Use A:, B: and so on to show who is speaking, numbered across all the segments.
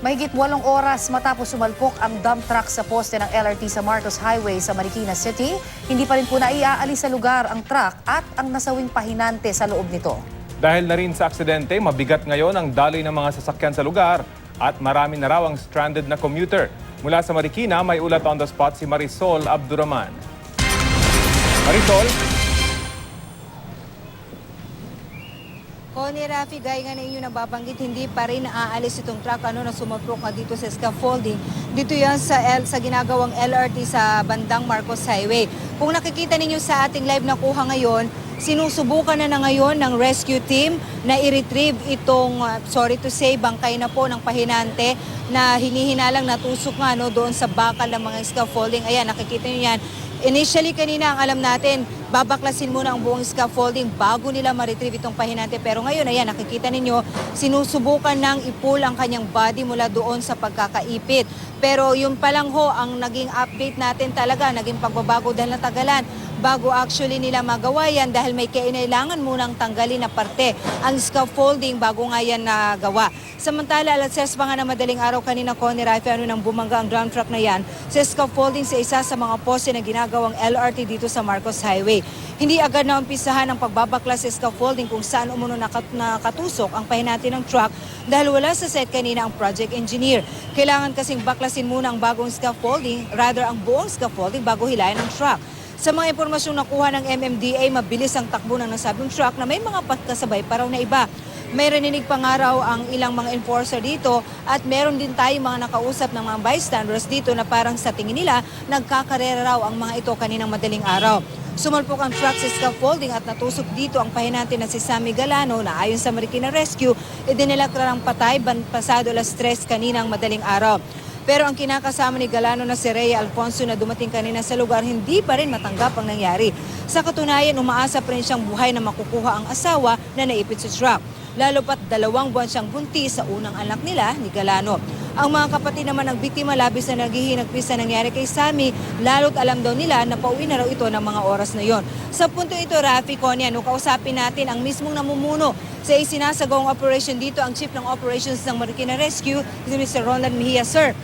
A: Mahigit 8 oras matapos sumalpok ang dump truck sa poste ng LRT sa Marcos Highway sa Marikina City, hindi pa rin po naiaalis sa lugar ang truck at ang nasawing pahinante sa loob nito.
B: Dahil na rin sa aksidente, mabigat ngayon ang daloy ng mga sasakyan sa lugar at marami na raw ang stranded na commuter. Mula sa Marikina, may ulat on the spot si Marisol Abduraman. Marisol?
C: Connie, Rafi, gaya nga na inyo nababanggit, hindi pa rin naaalis itong truck na sumulpok nga dito sa scaffolding. Dito yan sa ginagawang LRT sa bandang Marcos Highway. Kung nakikita ninyo sa ating live na kuha ngayon, sinusubukan na ngayon ng rescue team na i-retrieve itong, sorry to say, bangkay na po ng pahinante na hinihinalang natusok nga doon sa bakal ng mga scaffolding. Ayan, nakikita nyo yan. Initially kanina ang alam natin, babaklasin muna ang buong scaffolding bago nila ma-retrieve itong pahinante. Pero ngayon, ayan, nakikita ninyo, sinusubukan ng i-pull ang kanyang body mula doon sa pagkakaipit. Pero yun pa lang ho, ang naging update natin talaga, naging pagbabago dahil natagalan bago actually nila magawa yan dahil may kailangan munang tanggalin na parte ang scaffolding bago nga yan nagawa. Samantala, alas 6 pa nga na madaling araw kanina, Connie, Rafi, nang bumangga ang dump truck na yan sa scaffolding sa isa sa mga poste na ginagawang LRT dito sa Marcos Highway. Hindi agad na umpisahan ang pagbabaklas sa scaffolding kung saan umuno nakatusok ang pahinante ng truck dahil wala sa set kanina ang project engineer. Kailangan kasing baklasin muna ang bagong scaffolding, rather ang buong scaffolding bago hilahin ng truck. Sa mga impormasyong nakuha ng MMDA, mabilis ang takbo ng nasabing truck na may mga pagkasabay pa raw na iba. May rinig pa nga raw ang ilang mga enforcer dito at meron din tayong mga nakausap ng mga bystanders dito na parang sa tingin nila nagkakarera raw ang mga ito kaninang madaling araw. Sumalpok ang truck sa scaffolding at natusok dito ang pahinante na si Sammy Galano na ayon sa Marikina Rescue, idinilektra ng patay pasado alas 3 kaninang madaling araw. Pero ang kinakasama ni Galano na si Rhea Alfonso na dumating kanina sa lugar, hindi pa rin matanggap ang nangyari. Sa katunayan, umaasa pa rin siyang buhay na makukuha ang asawa na naipit sa truck. Lalo pat 2 buwan siyang buntis sa unang anak nila ni Galano. Ang mga kapatid naman ng biktima labis na naghihinagpis sa nangyari kay Sammy, lalo't alam daw nila na pauwi na raw ito ng mga oras na yon. Sa punto ito, Rafi, Connie, kausapin natin ang mismong namumuno sa isinasagawang operation dito, ang Chief ng Operations ng Marikina Rescue, si Mr. Ronald Mejia. Sir,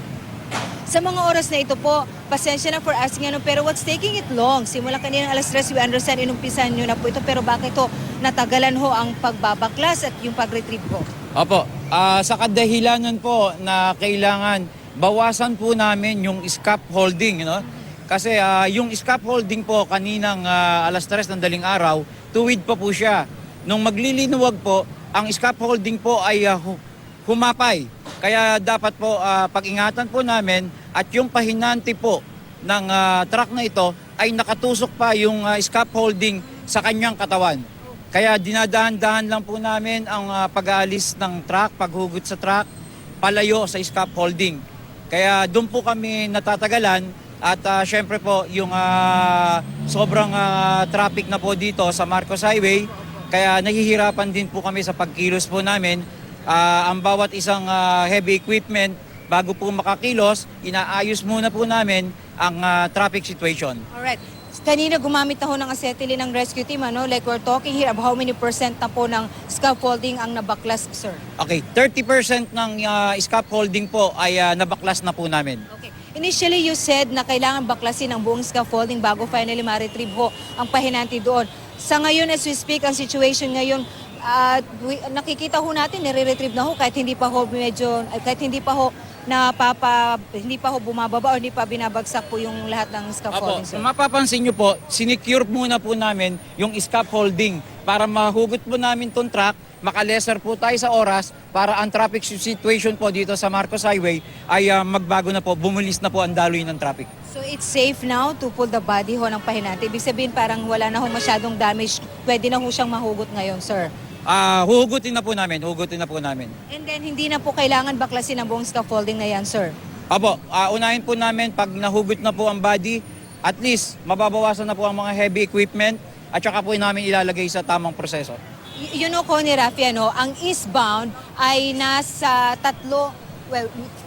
C: sa mga oras na ito po, pasensya na for asking pero what's taking it long? Simula kanina alas 3, we understand inumpisan nyo na po ito, pero bakit ito natagalan ho ang pagbabaklas at yung pag-retrieve ho?
D: Opo, sa kadahilanan po na kailangan bawasan po namin yung scaffolding, Kasi yung scaffolding po kaninang alas 3 ng daling araw, tuwid pa po siya. Nung maglilinuwag po, ang scaffolding po ay humapay. Kaya dapat po pag-ingatan po namin at yung pahinante po ng truck na ito ay nakatusok pa yung scaffolding sa kanyang katawan. Kaya dinadahan-dahan lang po namin ang pag-aalis ng truck, paghugot sa truck, palayo sa scaffolding. Kaya doon po kami natatagalan at syempre po yung sobrang traffic na po dito sa Marcos Highway. Kaya nahihirapan din po kami sa pagkilos po namin. Ang bawat isang heavy equipment bago po makakilos, inaayos muna po namin ang traffic situation.
C: Alright. Kanina gumamit na ho ng acetylene ng rescue team, Like we're talking here about how many percent na po ng scaffolding ang nabaklas, sir?
D: Okay, 30% ng scaffolding po ay nabaklas na po namin.
C: Okay. Initially, you said na kailangan baklasin ang buong scaffolding bago finally ma-retrieve ho ang pahinante doon. Sa ngayon, as we speak, ang situation ngayon, nakikita ho natin, nire-retrieve na ho kahit hindi pa ho hindi pa ho bumababa o hindi pa binabagsak po yung lahat ng scaffolding.
D: Apo, mapapansin nyo po, sinecure muna po namin yung scaffolding para mahugot po namin tong truck, makalesser po tayo sa oras para ang traffic situation po dito sa Marcos Highway ay magbago na po, bumulis na po ang daloy ng traffic.
C: So it's safe now to pull the body ho ng pahinante? Ibig sabihin parang wala na ho masyadong damage, pwede na ho siyang mahugot ngayon, sir?
D: Huhugutin na po namin.
C: And then hindi na po kailangan baklasin ang buong scaffolding na yan, sir?
D: Apo, unahin po namin pag nahugot na po ang body, at least mababawasan na po ang mga heavy equipment at saka po namin ilalagay sa tamang proseso.
C: Connie, Rafi, ang eastbound ay nasa 3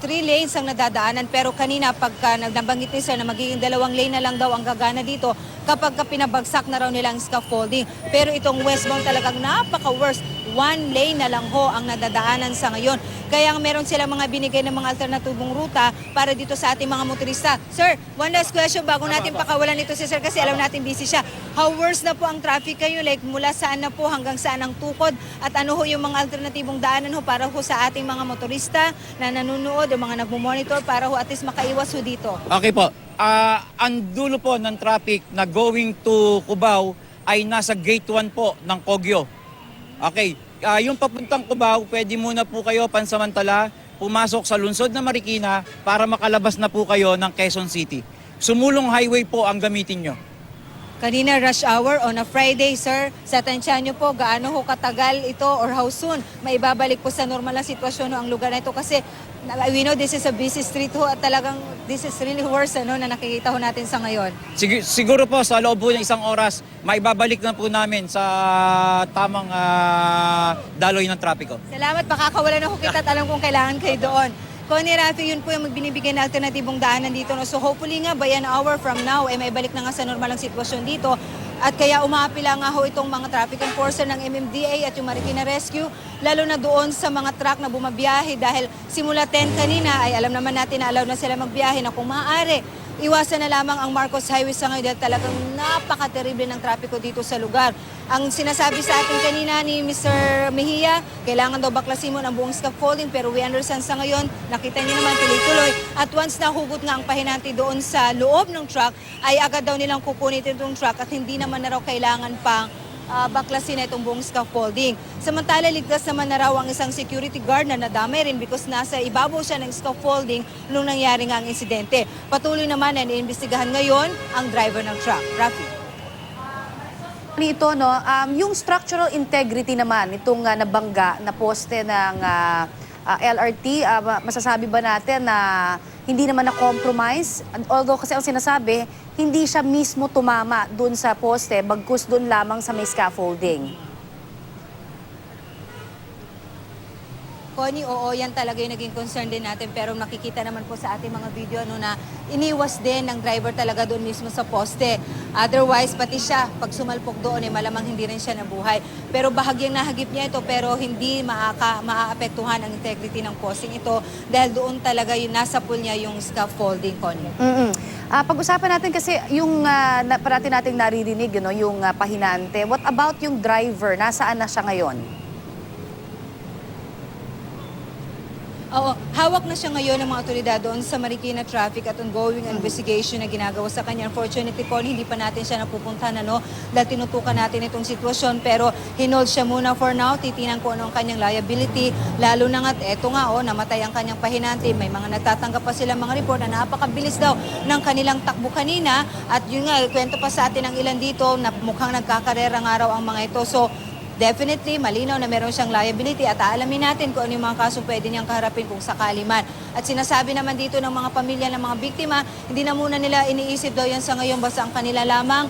C: lanes ang nadadaanan, pero kanina pagka nabanggit ni sir na magiging 2 lane na lang daw ang gagana dito kapag pinabagsak na raw nila ang scaffolding. Pero itong westbound talagang napaka-worst. one lane na lang ho ang nadadaanan sa ngayon. Kaya meron silang mga binigay ng mga alternatibong ruta para dito sa ating mga motorista. Sir, one last question bago natin pakawalan ito si Sir kasi alam natin busy siya. How worse na po ang traffic kayo? Like mula saan na po hanggang saan ang tukod? At ano ho yung mga alternatibong daanan ho para ho sa ating mga motorista na nanonood o mga nagmumonitor para ho at least makaiwas ho dito?
D: Okay po. Ang dulo po ng traffic na going to Cubao ay nasa gate 1 po ng Kogyo. Okay. Yung papuntang Cubao, pwede muna po kayo pansamantala pumasok sa lungsod na Marikina para makalabas na po kayo ng Quezon City. Sumulong highway po ang gamitin nyo.
C: Kanina rush hour on a Friday, sir. Sa tansya nyo po, gaano ho katagal ito or how soon maibabalik po sa normal na sitwasyon ho ang lugar na ito? Kasi we know this is a busy street ho at talagang this is really worse na nakikita ho natin sa ngayon.
D: Siguro po sa loob po ng isang oras, maibabalik na po namin sa tamang daloy ng trapiko.
C: Salamat, pakakawalan na ho kita at alam kong kailangan kayo doon. Connie, Rafi, yun po yung magbinibigay na alternatibong daanan dito. No? So hopefully nga by an hour from now, may balik na nga sa normal ang sitwasyon dito. At kaya umaapila nga ho itong mga traffic enforcer ng MMDA at yung Marikina Rescue, lalo na doon sa mga truck na bumabiyahe dahil simula 10 kanina ay alam naman natin na allowed na sila magbiyahe na kung maaari. Iwasan na lamang ang Marcos Highway sa ngayon dahil talagang napaka-terrible ng trapiko dito sa lugar. Ang sinasabi sa atin kanina ni Mr. Mejia, kailangan daw baklasin mo ang buong scaffolding pero we understand sa ngayon, nakita niyo naman tuloy-tuloy. At once nahugot nga ang pahinanti doon sa loob ng truck, ay agad daw nilang kukunin itong truck at hindi naman na raw kailangan pang baklasin na itong buong scaffolding. Samantala, ligtas naman na raw ang isang security guard na nadamay rin because nasa ibabaw siya ng scaffolding nung nangyari nga ang insidente. Patuloy naman na iniimbestigahan ngayon ang driver ng truck. Rafi.
A: Ito, no, yung structural integrity naman, itong nabangga na poste ng LRT, masasabi ba natin na hindi naman na-compromise? Although kasi ang sinasabi, hindi siya mismo tumama doon sa poste, bagkus doon lamang sa may scaffolding.
C: Connie, oo, yan talaga yung naging concern din natin pero nakikita naman po sa ating mga video na iniwas din ng driver talaga doon mismo sa poste. Otherwise, pati siya, pag sumalpok doon, malamang hindi rin siya nabuhay. Pero bahagyang nahagip niya ito pero hindi maaapektuhan ang integrity ng posting ito dahil doon talaga yung nasa pool niya yung scaffolding, Connie.
A: Pag-usapan natin kasi yung parati nating naririnig, yung pahinante. What about yung driver? Nasaan na siya ngayon?
C: Oo, hawak na siya ngayon ng mga otoridad doon sa Marikina Traffic at ongoing investigation na ginagawa sa kanya. Unfortunately, hindi pa natin siya napupuntahan dahil tinutukan natin itong sitwasyon pero hinold siya muna for now. Titinan ko ano ang kanyang liability lalo na nga eto nga namatay ang kanyang pahinante. May mga nagtatanggap pa silang mga report na napakabilis daw ng kanilang takbo kanina at yun nga, kwento pa sa atin ng ilan dito na mukhang nagkakarera nga raw ang mga ito. So, definitely, malinaw na meron siyang liability at aalamin natin kung ano yung mga kaso pwede niyang kaharapin kung sakali man. At sinasabi naman dito ng mga pamilya ng mga biktima, hindi na muna nila iniisip daw yan sa ngayon basta ang kanila lamang.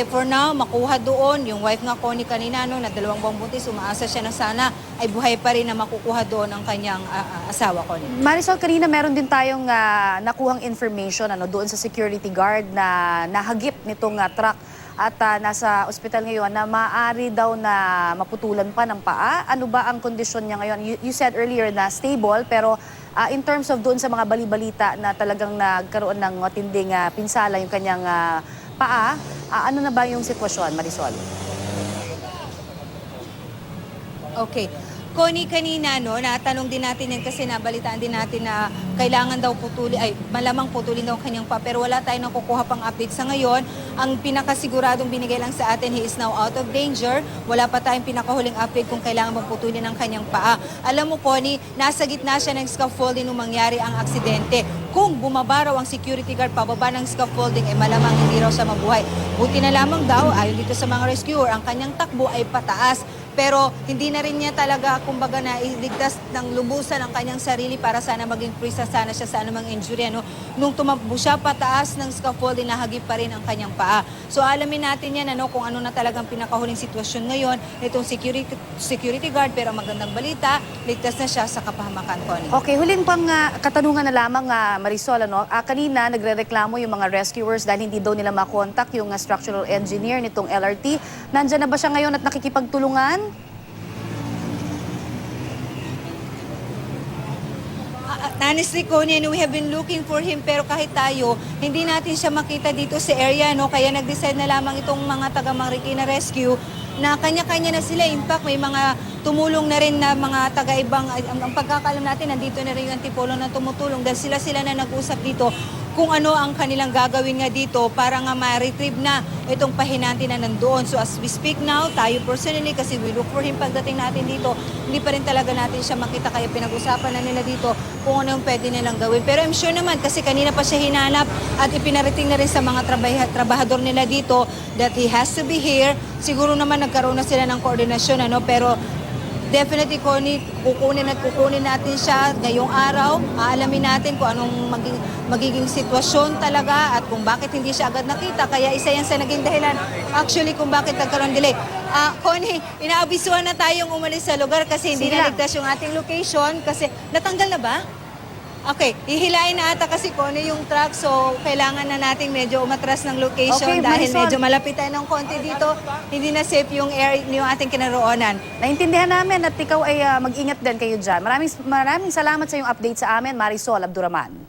C: For now, makuha doon. Yung wife nga Connie kanina, na 2 buwang buntis, umaasa siya na sana ay buhay pa rin na makukuha doon ang kanyang asawa, Connie.
A: Marisol, kanina meron din tayong nakuhang information doon sa security guard na nahagip nitong truck at nasa ospital ngayon na maaari daw na maputulan pa ng paa. Ano ba ang kondisyon niya ngayon? You said earlier na stable, pero in terms of doon sa mga balibalita na talagang nagkaroon ng matinding pinsala yung kanyang paa, ano na ba yung sitwasyon, Marisol?
C: Okay. Connie, kanina, natanong din natin yan kasi nabalitaan din natin na kailangan daw malamang putulin daw kanyang pa. Pero wala tayong nakukuha pang update sa ngayon. Ang pinakasiguradong binigay lang sa atin, he is now out of danger. Wala pa tayong pinakahuling update kung kailangan bang putulin ang kanyang paa. Alam mo, Connie, nasa gitna siya ng scaffolding nung mangyari ang aksidente. Kung bumaba raw ang security guard pababa ng scaffolding, malamang hindi raw siya mabuhay. Buti na lamang daw, ayon dito sa mga rescuer, ang kanyang takbo ay pataas. Pero hindi na rin niya talaga, kumbaga, na iligtas ng lubusan ang kanyang sarili para sana maging free sana siya sa anumang injury. Nung tumakbo siya pataas ng scaffolding, nahagip pa rin ang kanyang paa. So alamin natin yan kung ano na talagang pinakahuling sitwasyon ngayon itong security guard. Pero magandang balita, ligtas na siya sa kapahamakan, Connie.
A: Okay, huling pang katanungan na lamang, Marisol. Kanina nagrereklamo yung mga rescuers dahil hindi daw nila makontak yung structural engineer nitong LRT. Nandyan na ba siya ngayon at nakikipagtulungan?
C: Honestly, Connie, we have been looking for him pero kahit tayo, hindi natin siya makita dito sa area, no? Kaya nag-decide na lamang itong mga taga Marikina Rescue na kanya-kanya na sila. In fact, may mga tumulong na rin na mga taga-ibang, ang pagkakalam natin, nandito na rin yung Antipolo na tumutulong dahil sila na nag-usap dito kung ano ang kanilang gagawin nga dito para nga ma-retrieve na itong pahinanti na nandoon. So as we speak now, tayo personally, kasi we look for him pagdating natin dito, hindi pa rin talaga natin siya makita, kaya pinag-usapan na nila dito kung ano yung pwede nilang gawin. Pero I'm sure naman, kasi kanina pa siya hinanap at ipinarating na rin sa mga trabahador nila dito that he has to be here. Siguro naman nagkaroon na sila ng koordinasyon, pero definitely, Connie, kukunin natin siya ngayong araw. Aalamin natin kung anong magiging sitwasyon talaga at kung bakit hindi siya agad nakita. Kaya isa yan sa naging dahilan actually kung bakit nagkaroon delay. Connie, inaabisuhan na tayong umalis sa lugar kasi hindi
A: Sige lang.
C: naligtas yung ating location kasi natanggal na ba? Okay, hihilain na ata kasi Connie yung truck, so kailangan na natin medyo umatras ng location
A: Okay,
C: dahil
A: Marisol.
C: medyo malapit tayo ng konti dito. Hindi na safe yung ating kinaroonan.
A: Naintindihan namin at ikaw ay mag-ingat din kayo dyan. Maraming salamat sa iyong update sa amin, Marisol Abduraman.